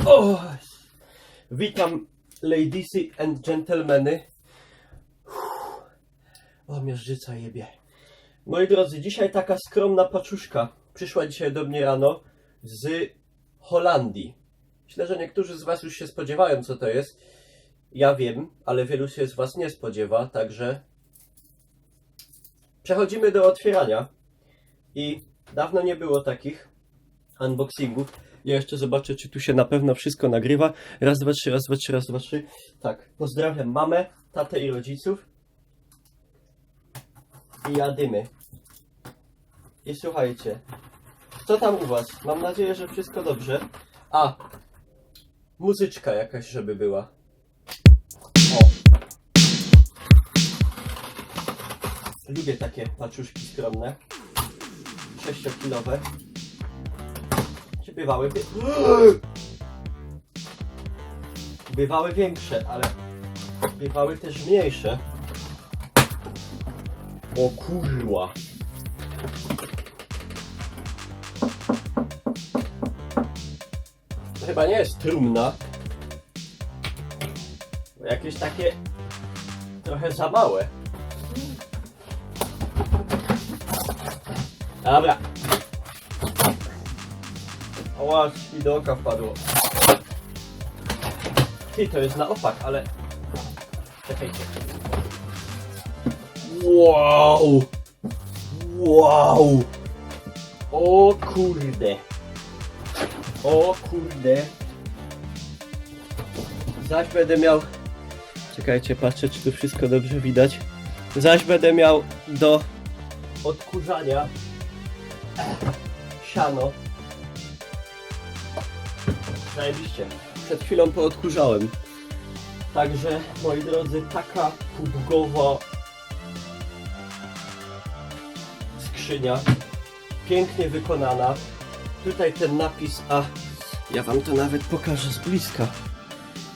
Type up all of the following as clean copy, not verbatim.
O! Witam, ladiesy and gentlemeny. O, miażdżyca jebie. Moi drodzy, dzisiaj taka skromna paczuszka przyszła dzisiaj do mnie rano z Holandii. Myślę, że niektórzy z Was już się spodziewają, co to jest. Ja wiem, ale wielu się z Was nie spodziewa, także przechodzimy do otwierania. I dawno nie było takich unboxingów. Ja jeszcze zobaczę, czy tu się na pewno wszystko nagrywa. Raz, dwa, trzy, raz, dwa, trzy, raz, dwa, trzy. Tak, pozdrawiam mamę, tatę i rodziców. I jadymy. I słuchajcie, co tam u Was? Mam nadzieję, że wszystko dobrze. A, muzyczka jakaś, żeby była. O. Lubię takie paczuszki skromne. 6-kilowe. Bywały większe, ale bywały też mniejsze. O kurwa. To chyba nie jest trumna. Bo jakieś takie trochę za małe. Dobra. O, mi do oka wpadło. Ty, to jest na opak, ale... Czekajcie. Wow! Wow! O kurde! O kurde! Zaś będę miał... Czekajcie, patrzę, czy tu wszystko dobrze widać. Zaś będę miał do odkurzania siano. Zajebiście. Przed chwilą poodkurzałem. Także, moi drodzy, taka pubgowa skrzynia. Pięknie wykonana. Tutaj ten napis, a ja wam to nawet pokażę z bliska.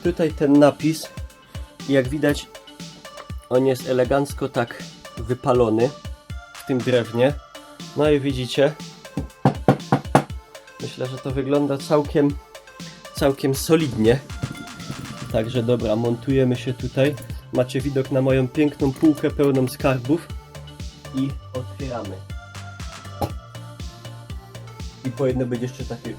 Tutaj ten napis, jak widać, on jest elegancko tak wypalony w tym drewnie. No i widzicie, myślę, że to wygląda całkiem solidnie. Także dobra, montujemy się tutaj. Macie widok na moją piękną półkę pełną skarbów. I otwieramy. I powinno być jeszcze takie...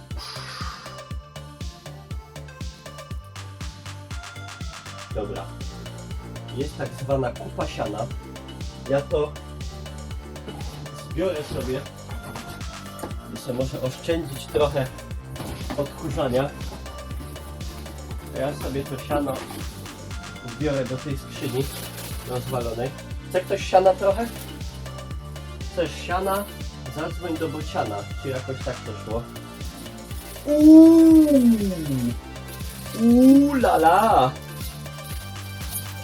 Dobra. Jest tak zwana kupa siana. Ja to zbiorę sobie i sobie może oszczędzić trochę odkurzania. Ja sobie to siano zbiorę do tej skrzyni rozwalonej. Chce ktoś siana trochę? Chcesz siana? Zadzwoń do bociana. Czy jakoś tak to szło? Lala!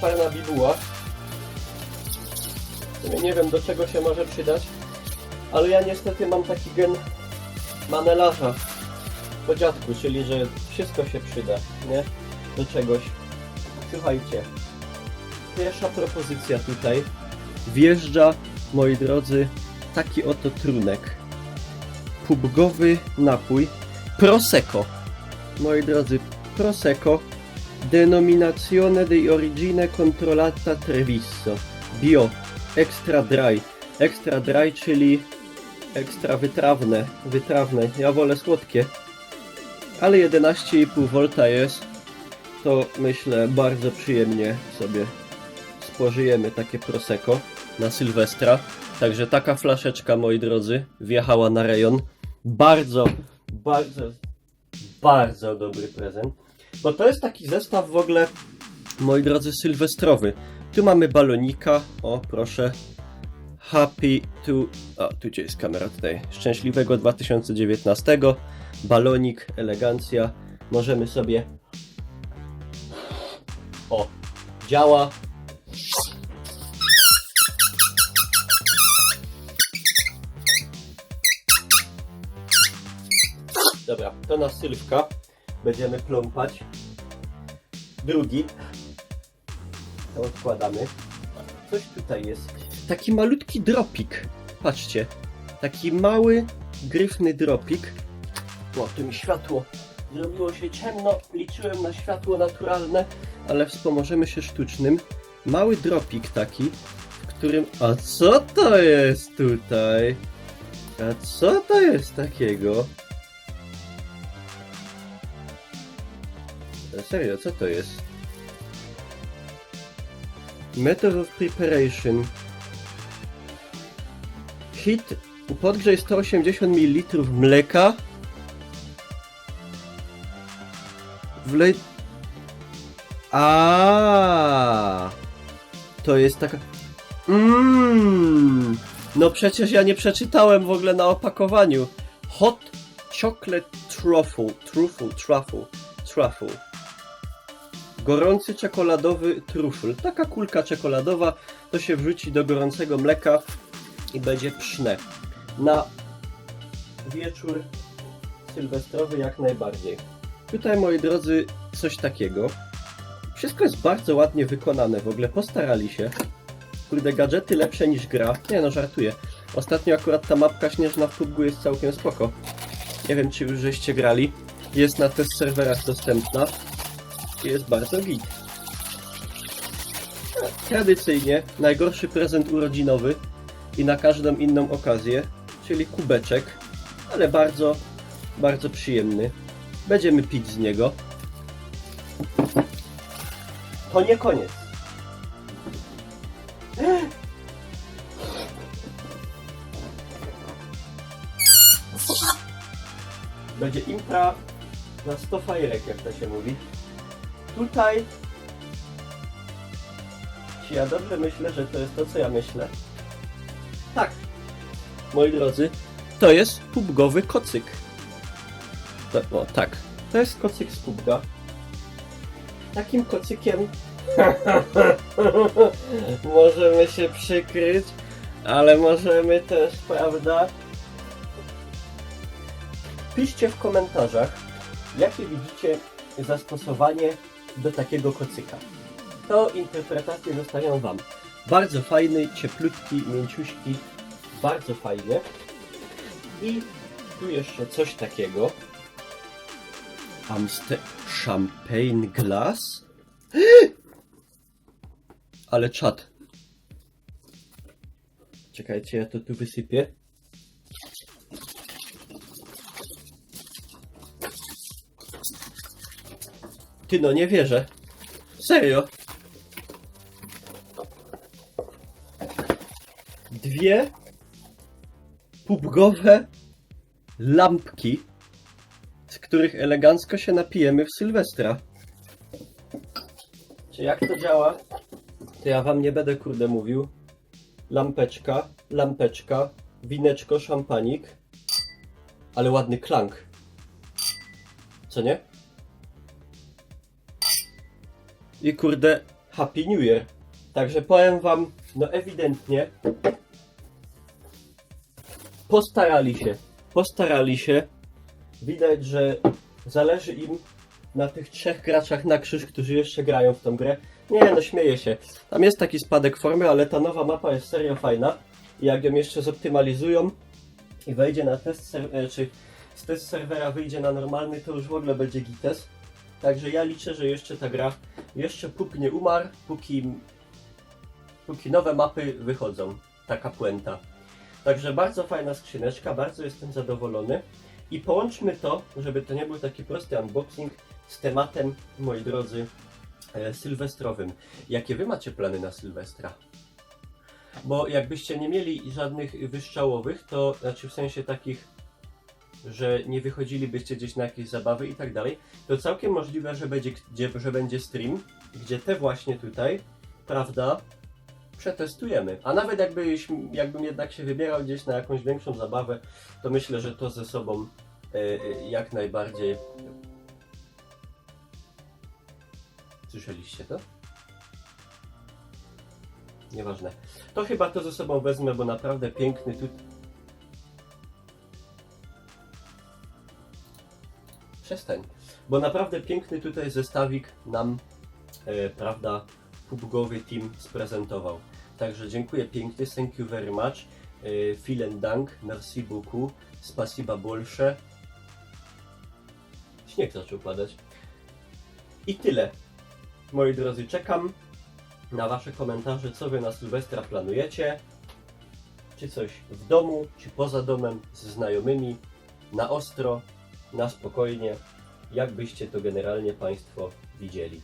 Czarna bibuła. W sumie nie wiem, do czego się może przydać, ale ja niestety mam taki gen manelarza po dziadku, czyli że wszystko się przyda, nie? Do czegoś. Słuchajcie, pierwsza propozycja tutaj. Wjeżdża, moi drodzy, taki oto trunek. Pubgowy napój Prosecco. Moi drodzy, Prosecco Denominazione di origine controllata Treviso Bio Extra Dry. Extra dry, czyli ekstra wytrawne. Ja wolę słodkie. Ale 11,5 V jest. To myślę bardzo przyjemnie sobie spożyjemy takie Prosecco na Sylwestra. Także taka flaszeczka, moi drodzy, wjechała na rejon. Bardzo dobry prezent. Bo to jest taki zestaw w ogóle, moi drodzy, sylwestrowy. Tu mamy balonika. O, proszę. Happy to... O, tu gdzie jest kamera tutaj. Szczęśliwego 2019. Balonik, elegancja. Możemy sobie... O, działa. Dobra, to na sylwka. Będziemy pląpać. Drugi. To odkładamy. Coś tutaj jest. Taki malutki dropik. Patrzcie. Taki mały, gryfny dropik. O, tu mi światło Zrobiło się ciemno, liczyłem na światło naturalne, ale wspomożemy się sztucznym. Mały dropik taki, w którym... A co to jest tutaj? A co to jest takiego? Serio, co to jest? Method of preparation. Heat, podgrzej 180 ml mleka. Wlej... To jest taka... No przecież ja nie przeczytałem w ogóle na opakowaniu. Hot chocolate truffle. Gorący czekoladowy trufel. Taka kulka czekoladowa, to się wrzuci do gorącego mleka i będzie pyszne. Na wieczór sylwestrowy jak najbardziej. Tutaj, moi drodzy, coś takiego. Wszystko jest bardzo ładnie wykonane, w ogóle postarali się. Kurde, gadżety lepsze niż gra. Nie no, żartuję. Ostatnio akurat ta mapka śnieżna w PUBG jest całkiem spoko. Nie wiem, czy już żeście grali. Jest na test serwerach dostępna. I jest bardzo git. Tradycyjnie najgorszy prezent urodzinowy i na każdą inną okazję, czyli kubeczek, ale bardzo, bardzo przyjemny. Będziemy pić z niego. To nie koniec. Będzie impra na 100 fajrek, jak to się mówi. Tutaj... Czy ja dobrze myślę, że to jest to, co ja myślę? Tak. Moi drodzy, to jest PUBGowy kocyk. O, tak. To jest kocyk z PUBGa. Takim kocykiem możemy się przykryć, ale możemy też, prawda? Piszcie w komentarzach, jakie widzicie zastosowanie do takiego kocyka. To interpretacje zostawiam wam. Bardzo fajny, cieplutki, mięciuśki. Bardzo fajnie. I tu jeszcze coś takiego. Champagne glass? Ale czad. Czekajcie, ja to tu wysypię. Ty no, nie wierzę. Serio. Dwie PUBGowe lampki, z których elegancko się napijemy w Sylwestra. Czy jak to działa? To ja wam nie będę kurde mówił. Lampeczka, lampeczka, wineczko, szampanik. Ale ładny klank. Co nie? I kurde, Happy New Year. Także powiem wam, no ewidentnie postarali się. Widać, że zależy im na tych 3 graczach na krzyż, którzy jeszcze grają w tą grę. Nie no, śmieję się. Tam jest taki spadek formy, ale ta nowa mapa jest serio fajna. I jak ją jeszcze zoptymalizują i wejdzie na test czy z test serwera wyjdzie na normalny, to już w ogóle będzie gites. Także ja liczę, że jeszcze ta gra, jeszcze PUBG nie umarł, póki nowe mapy wychodzą. Taka puenta. Także bardzo fajna skrzyneczka, bardzo jestem zadowolony. I połączmy to, żeby to nie był taki prosty unboxing, z tematem, moi drodzy, sylwestrowym. Jakie wy macie plany na Sylwestra? Bo jakbyście nie mieli żadnych wystrzałowych, to znaczy w sensie takich, że nie wychodzilibyście gdzieś na jakieś zabawy i tak dalej, to całkiem możliwe, że będzie stream, gdzie te właśnie tutaj, prawda, przetestujemy. A nawet jakbym jednak się wybierał gdzieś na jakąś większą zabawę, to myślę, że to ze sobą jak najbardziej... Słyszeliście to? Nieważne. To chyba to ze sobą wezmę, bo naprawdę piękny tu... Przestań. Bo naprawdę piękny tutaj zestawik nam, prawda, PUBGowy team sprezentował. Także dziękuję pięknie, thank you very much. Vielen Dank, merci beaucoup, spasiba bolsze. Śnieg zaczął padać. I tyle. Moi drodzy, czekam na wasze komentarze, co wy na Sylwestra planujecie. Czy coś w domu, czy poza domem, ze znajomymi, na ostro, na spokojnie, jak byście to generalnie państwo widzieli.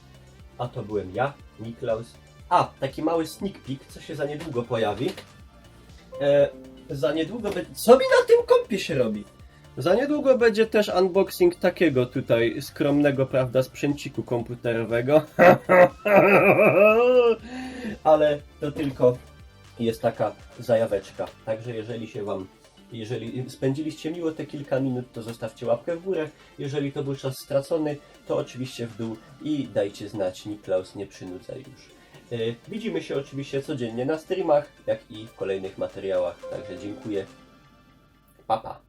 A to byłem ja, Niklaus. A, taki mały sneak peek, co się za niedługo pojawi. Za niedługo będzie... Co mi na tym kompie się robi? Za niedługo będzie też unboxing takiego tutaj skromnego, prawda, sprzęciku komputerowego. Ale to tylko jest taka zajaweczka. Także jeżeli spędziliście miło te kilka minut, to zostawcie łapkę w górę. Jeżeli to był czas stracony, to oczywiście w dół i dajcie znać. Niklaus nie przynudza już. Widzimy się oczywiście codziennie na streamach, jak i w kolejnych materiałach. Także dziękuję. Pa, pa.